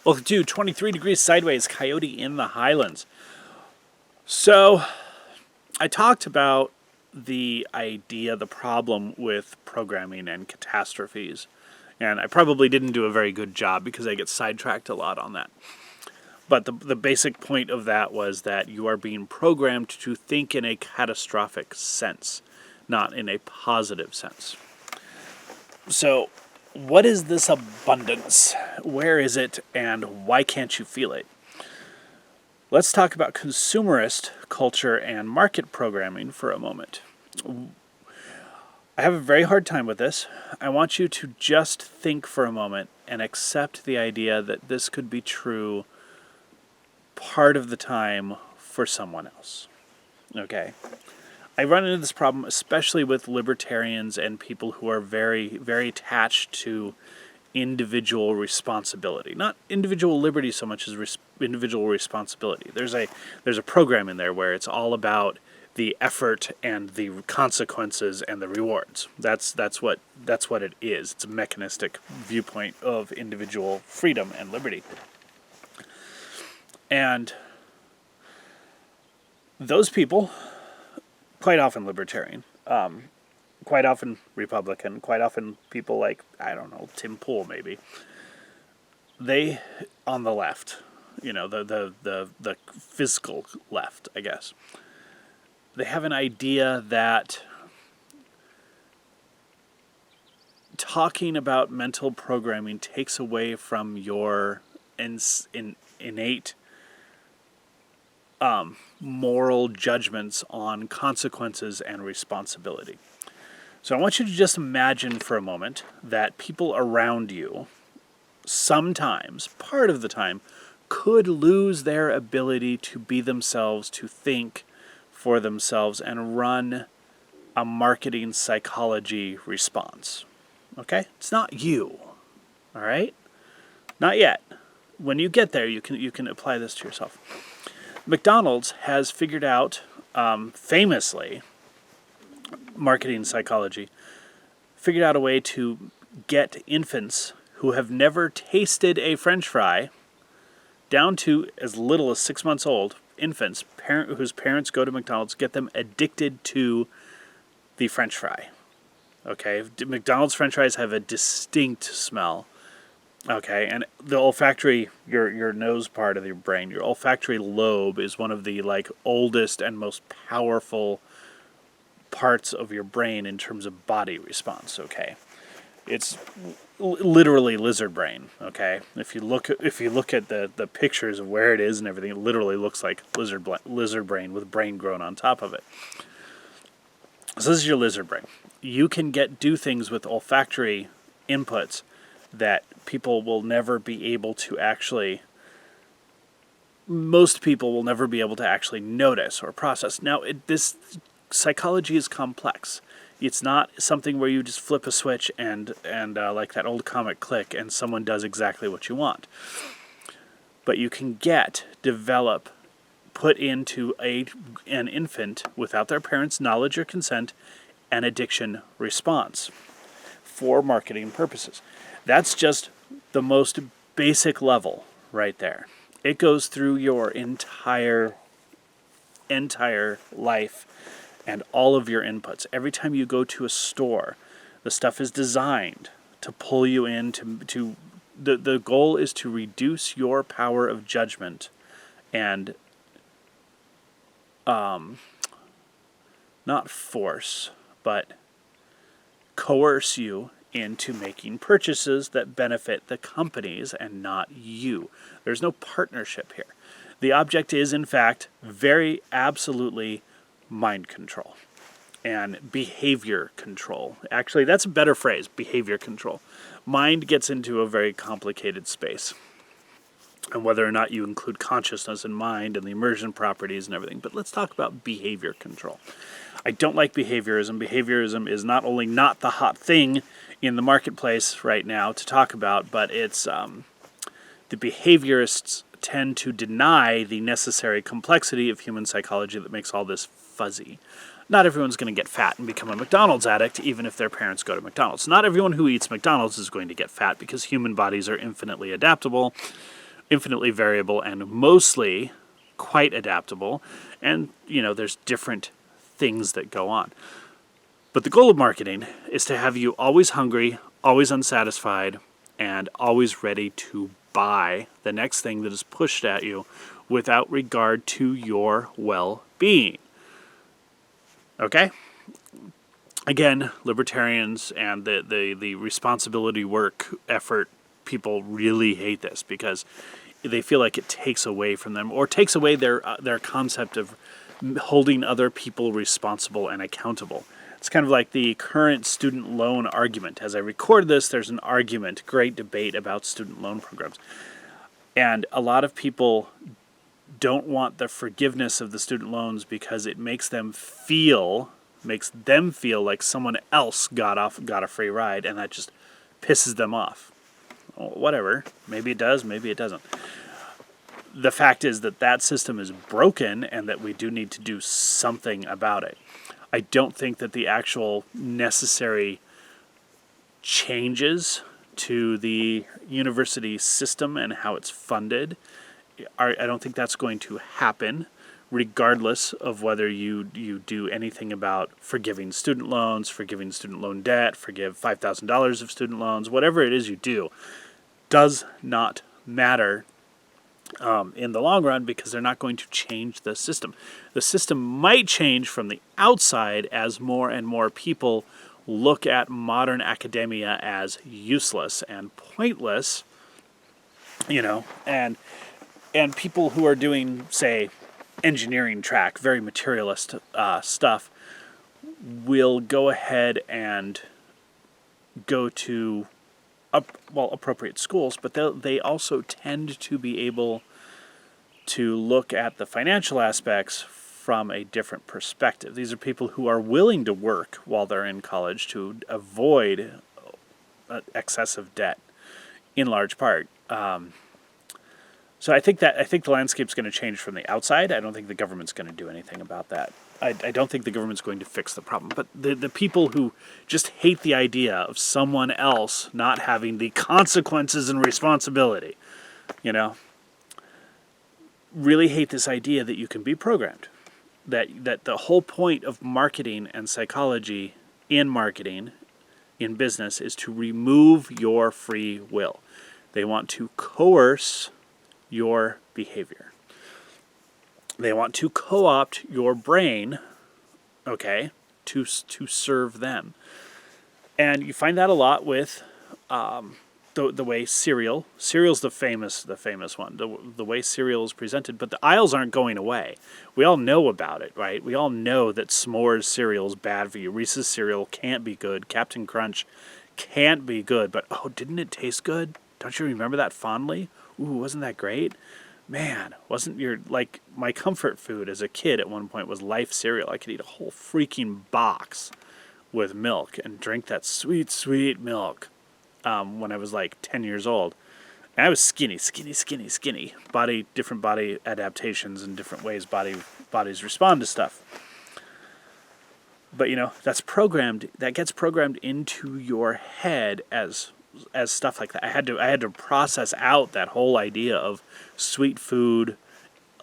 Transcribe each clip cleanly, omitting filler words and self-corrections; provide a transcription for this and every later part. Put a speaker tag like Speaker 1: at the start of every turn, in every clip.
Speaker 1: Welcome to 23 Degrees Sideways, Coyote in the Highlands. So, I talked about the idea, the problem with programming and catastrophes. And I probably didn't do a very good job because I get sidetracked a lot on that. But the basic point of that was that you are being programmed to think in a catastrophic sense, not in a positive sense. So, what is this abundance? Where is it, and why can't you feel it? Let's talk about consumerist culture and market programming for a moment. I have a very hard time with this. I want you to just think for a moment and accept the idea that this could be true part of the time for someone else. Okay? I run into this problem especially with libertarians and people who are very, very attached to individual responsibility. Not individual liberty so much as individual responsibility. There's a program in there where it's all about the effort and the consequences and the rewards. That's what it is. It's a mechanistic viewpoint of individual freedom and liberty. And those people, quite often libertarian, quite often Republican, quite often people like, I don't know, Tim Pool maybe, they, on the left, the fiscal left, I guess, they have an idea that talking about mental programming takes away from your innate moral judgments on consequences and responsibility. So I want you to just imagine for a moment that people around you sometimes, part of the time, could lose their ability to be themselves, to think for themselves, and run a marketing psychology response. Okay? It's not you. All right? Not yet. When you get there, you can apply this to yourself. McDonald's has figured out, famously, marketing psychology, figured out a way to get infants who have never tasted a French fry, down to as little as 6 months old, infants whose parents go to McDonald's, get them addicted to the French fry. Okay, McDonald's French fries have a distinct smell. Okay, and the olfactory, your nose part of your brain, your olfactory lobe is one of the oldest and most powerful parts of your brain in terms of body response. Okay, it's literally lizard brain. Okay, if you look at the pictures of where it is and everything, it literally looks like lizard brain with brain grown on top of it. So this is your lizard brain. You can do things with olfactory inputs that people will never be able to actually, most people will never be able to actually notice or process. Now, this psychology is complex. It's not something where you just flip a switch and like that old comic Click and someone does exactly what you want. But you can develop, put into an infant without their parents' knowledge or consent, an addiction response for marketing purposes. That's just the most basic level right there. It goes through your entire life and all of your inputs. Every time you go to a store, the stuff is designed to pull you in to the goal is to reduce your power of judgment and not force, but coerce you into making purchases that benefit the companies and not you. There's no partnership here. The object is, in fact, very absolutely mind control and behavior control. Actually, that's a better phrase, behavior control. Mind gets into a very complicated space, and whether or not you include consciousness and mind and the immersion properties and everything. But let's talk about behavior control. I don't like behaviorism. Behaviorism is not only not the hot thing in the marketplace right now to talk about, but it's the behaviorists tend to deny the necessary complexity of human psychology that makes all this fuzzy. Not everyone's going to get fat and become a McDonald's addict, even if their parents go to McDonald's. Not everyone who eats McDonald's is going to get fat because human bodies are infinitely adaptable. infinitely variable and mostly quite adaptable. And, there's different things that go on. But the goal of marketing is to have you always hungry, always unsatisfied, and always ready to buy the next thing that is pushed at you without regard to your well-being. Okay? Again, libertarians and the responsibility work effort people really hate this because they feel like it takes away from them or takes away their concept of holding other people responsible and accountable. It's kind of like the current student loan argument. As I record this, there's an argument, great debate about student loan programs. And a lot of people don't want the forgiveness of the student loans because it makes them feel like someone else got a free ride, and that just pisses them off. Well, whatever. Maybe it does, maybe it doesn't. The fact is that system is broken and that we do need to do something about it. I don't think that the actual necessary changes to the university system and how it's funded, I don't think that's going to happen, regardless of whether you do anything about forgiving student loans, forgiving student loan debt, forgive $5,000 of student loans, whatever it is you do, does not matter in the long run because they're not going to change the system. The system might change from the outside as more and more people look at modern academia as useless and pointless, and people who are doing, say, engineering track, very materialist stuff, will go ahead and go to appropriate schools, but they also tend to be able to look at the financial aspects from a different perspective. These are people who are willing to work while they're in college to avoid excessive debt, in large part. So I think the landscape's going to change from the outside. I don't think the government's going to do anything about that. I don't think the government's going to fix the problem. But the people who just hate the idea of someone else not having the consequences and responsibility, really hate this idea that you can be programmed. That the whole point of marketing and psychology in marketing, in business, is to remove your free will. They want to coerce your behavior. They want to co-opt your brain, okay, to serve them. And you find that a lot with the way cereal's the famous one, the way cereal is presented, but the aisles aren't going away. We all know about it, right? We all know that s'mores cereal is bad for you. Reese's cereal can't be good. Captain Crunch can't be good, but didn't it taste good? Don't you remember that fondly? Ooh, wasn't that great? Man, wasn't my comfort food as a kid at one point was Life cereal. I could eat a whole freaking box with milk and drink that sweet, sweet milk when I was like 10 years old. And I was skinny. Different body adaptations and different ways bodies respond to stuff. But that gets programmed into your head as stuff like that. I had to process out that whole idea of sweet food,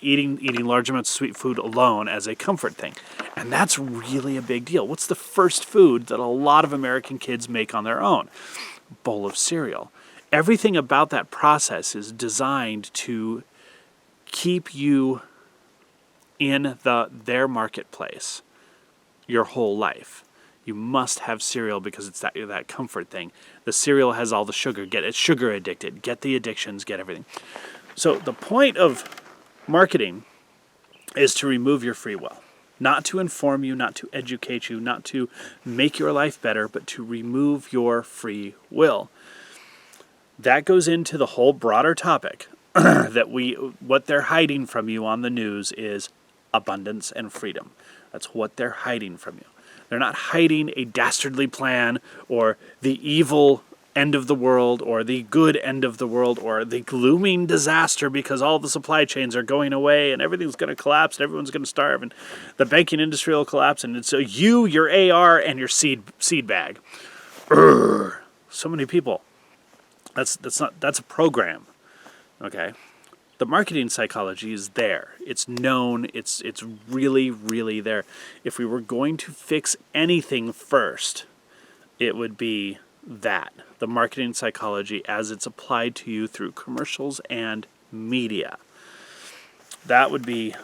Speaker 1: eating large amounts of sweet food alone as a comfort thing. And that's really a big deal. What's the first food that a lot of American kids make on their own? A bowl of cereal. Everything about that process is designed to keep you in their marketplace your whole life. You must have cereal because it's that comfort thing. The cereal has all the sugar. It's sugar addicted. Get the addictions. Get everything. So the point of marketing is to remove your free will. Not to inform you, not to educate you, not to make your life better, but to remove your free will. That goes into the whole broader topic that what they're hiding from you on the news is abundance and freedom. That's what they're hiding from you. They're not hiding a dastardly plan or the evil end of the world or the good end of the world or the glooming disaster because all the supply chains are going away and everything's going to collapse and everyone's going to starve and the banking industry will collapse and it's your AR and your seed bag. So many people. That's a program. Okay? The marketing psychology is there. It's known. It's really, really there. If we were going to fix anything first, it would be that. The marketing psychology as it's applied to you through commercials and media. That would be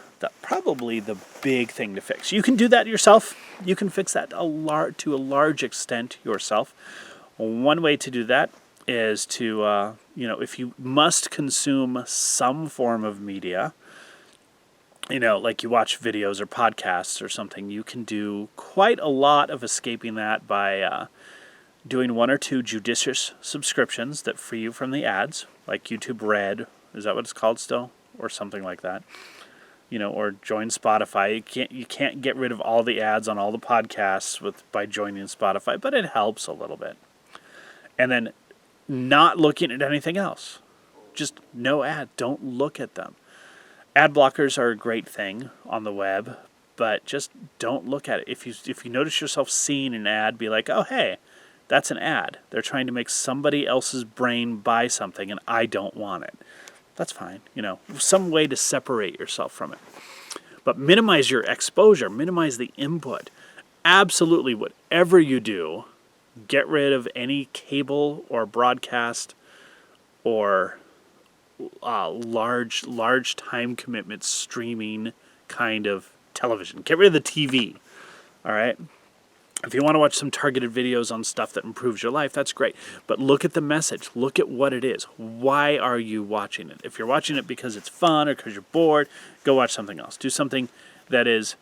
Speaker 1: probably the big thing to fix. You can do that yourself. You can fix that to a large extent yourself. One way to do that is to, if you must consume some form of media, like you watch videos or podcasts or something, you can do quite a lot of escaping that by doing 1 or 2 judicious subscriptions that free you from the ads, like YouTube Red. Is that what it's called still? Or something like that. Or join Spotify. You can't get rid of all the ads on all the podcasts by joining Spotify, but it helps a little bit. And then not looking at anything else. Just no ad. Don't look at them. Ad blockers are a great thing on the web, but just don't look at it. If you notice yourself seeing an ad, be like, oh, hey, that's an ad. They're trying to make somebody else's brain buy something, and I don't want it. That's fine. Some way to separate yourself from it. But minimize your exposure. Minimize the input. Absolutely, whatever you do, get rid of any cable or broadcast or large time commitment streaming kind of television. Get rid of the TV. All right? If you want to watch some targeted videos on stuff that improves your life, that's great. But look at the message. Look at what it is. Why are you watching it? If you're watching it because it's fun or because you're bored, go watch something else. Do something that is,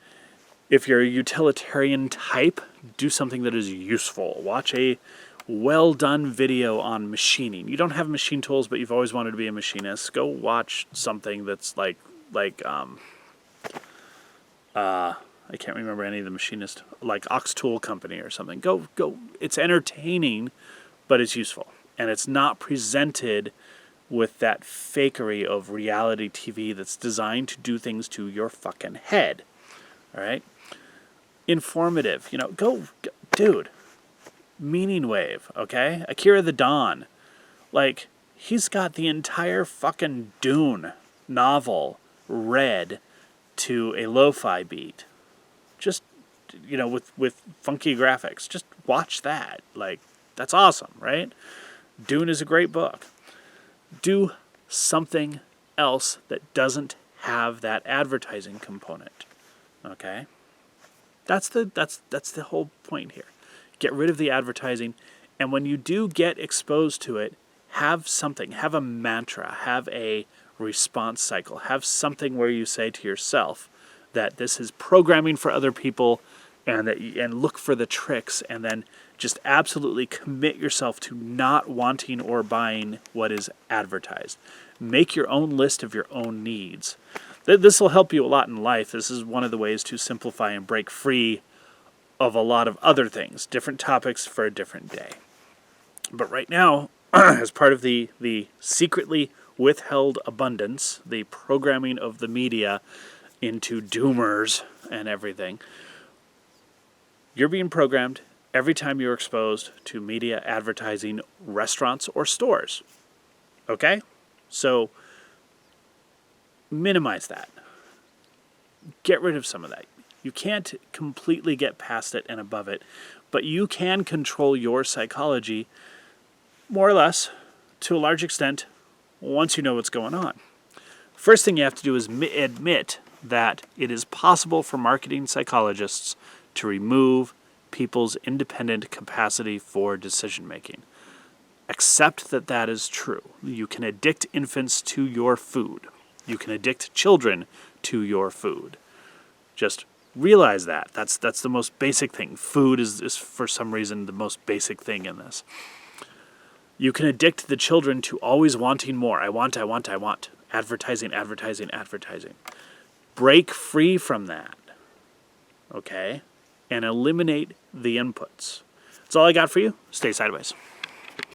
Speaker 1: if you're a utilitarian type, do something that is useful. Watch a well-done video on machining. You don't have machine tools, but you've always wanted to be a machinist. Go watch something that's I can't remember any of the machinists, like Ox Tool Company or something. Go. It's entertaining, but it's useful. And it's not presented with that fakery of reality TV that's designed to do things to your fucking head. All right? Informative. Dude. Meaning Wave, okay? Akira the Don. He's got the entire fucking Dune novel read to a lo-fi beat. Just, with funky graphics. Just watch that. That's awesome, right? Dune is a great book. Do something else that doesn't have that advertising component. Okay? That's the whole point here. Get rid of the advertising, and when you do get exposed to it, have something. Have a mantra. Have a response cycle. Have something where you say to yourself that this is programming for other people, and look for the tricks, and then just absolutely commit yourself to not wanting or buying what is advertised. Make your own list of your own needs. This will help you a lot in life. This is one of the ways to simplify and break free of a lot of other things, different topics for a different day. But right now, as part of the secretly withheld abundance, the programming of the media into doomers and everything, you're being programmed every time you're exposed to media, advertising, restaurants, or stores. Okay? So minimize that. Get rid of some of that. You can't completely get past it and above it, but you can control your psychology more or less to a large extent once you know what's going on. First thing you have to do is admit that it is possible for marketing psychologists to remove people's independent capacity for decision making. Accept that that is true. You can addict infants to your food. You can addict children to your food. Just realize that. That's the most basic thing. Food is for some reason the most basic thing in this. You can addict the children to always wanting more. I want. Advertising. Break free from that. Okay? And eliminate the inputs. That's all I got for you. Stay sideways.